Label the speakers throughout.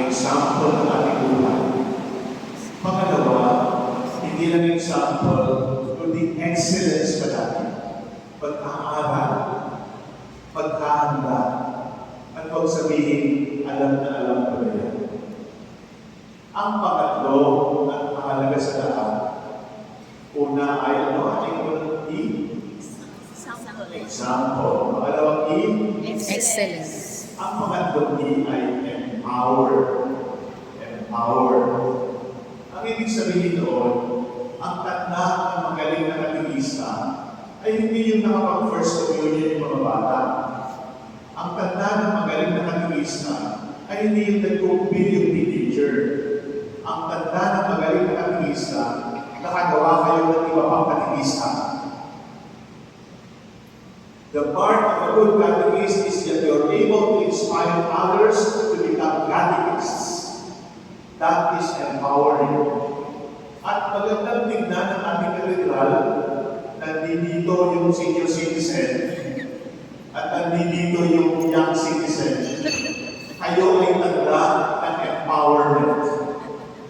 Speaker 1: example ng ating buhay. Pangalawa, hindi lang example, kundi excellence pa natin. Pag-aaral, paghahanda, at huwag sabihin, alam na alam ko na yan. Ang pangatlo at mahalaga sa lahat, una ay ano? Ating example. Pangalawang
Speaker 2: Excellence.
Speaker 1: Ang pangatlong ay empower. Empower. Ang ibig sabihin doon, ang tanda ng magaling na katekista ay hindi yung nakapag-first communion yung mga bata. Ang tanda ng magaling na katekista ay hindi yung nag-compete yung teenager. Ang tanda ng magaling na katekista, nakagawa kayo ng iba pang katekista. The part of a good catechist is that you're able to inspire others to become catechists. That is empowering. At magandang tignan ng ating katedral, nandito yung senior citizen at nandito yung young citizen. Kayo ay tanda ng empowerment.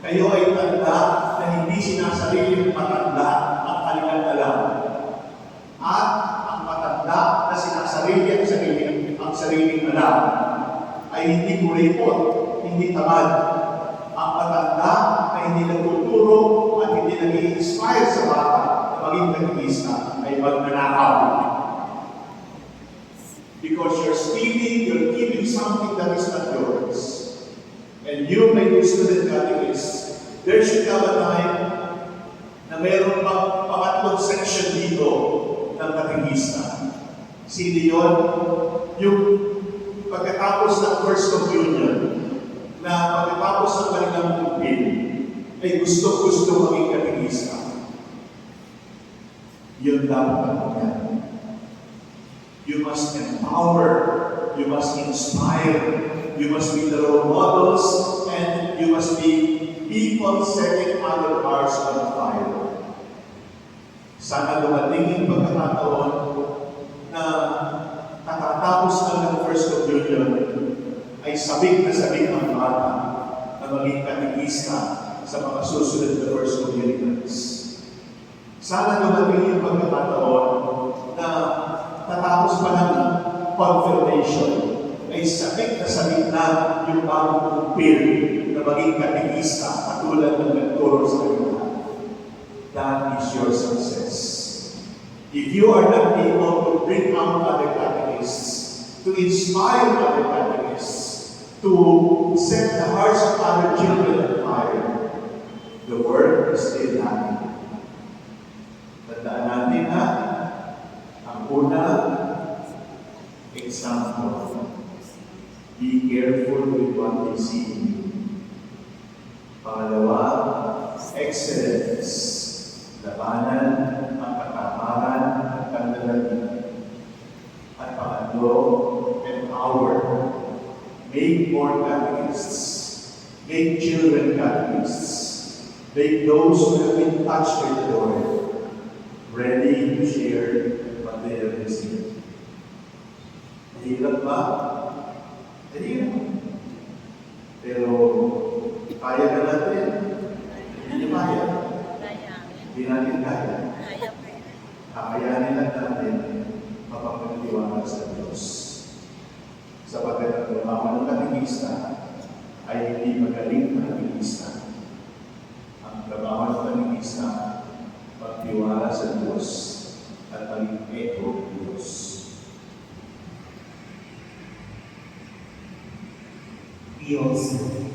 Speaker 1: Kayo ay tanda na hindi sinasarili ng matanda ang kanilang alam. At ang matanda na sinasarili ang sariling alam ay hindi kuripot, hindi tamad. Ang matanda na hindi nagtuturo at hindi nag-i-inspire sa bata na maging katekista ay magnanakaw. Because you're stealing, you're giving something that is not yours. And you, my new student catechist, there should come a time na mayroon pang pangatlong section dito ng katekista. Sino yun? Yung pagkatapos ng first communion, na pagkatapos ng kanilang pupil, ay gusto maging katekista. Yun dapat yan. You must empower, you must inspire, you must be the role models, and you must be people setting other hearts on fire. Sana dumating yung pagkakataon na katatapos na ng first communion ay sabik ang bata na maging katekista sa mga susunod na first communions. Sana dumating yung pagkakataon na tatapos pa ng confirmation ay sabik na yung bagong kumpil na maging katekista katulad ng nagturo sa kanila. That is your success. If you are not able to bring out other catechists, to inspire other catechists, to set the hearts of other children on fire, the work is still lacking. Tandaan natin na ang una, example. Be careful with what they see in you. Pangalawa, excellence. Labanan ang katamaran at kandalagan. At pangatlo, empower. Make more catechists. Make children catechists. Make those who have been touched by the Lord ready to share what they have received. Hirap ba? Hirap. Pero kaya na natin. Hindi kaya. Hindi natin kaya. Kakayanin lang natin mapagpagtiwala sa Diyos. Sapagkat ang trabaho ng katekista ay hindi magaling na katekista. Ang trabaho ng katekista, pagtiwala sa Diyos at maging echo ng Diyos.
Speaker 3: We also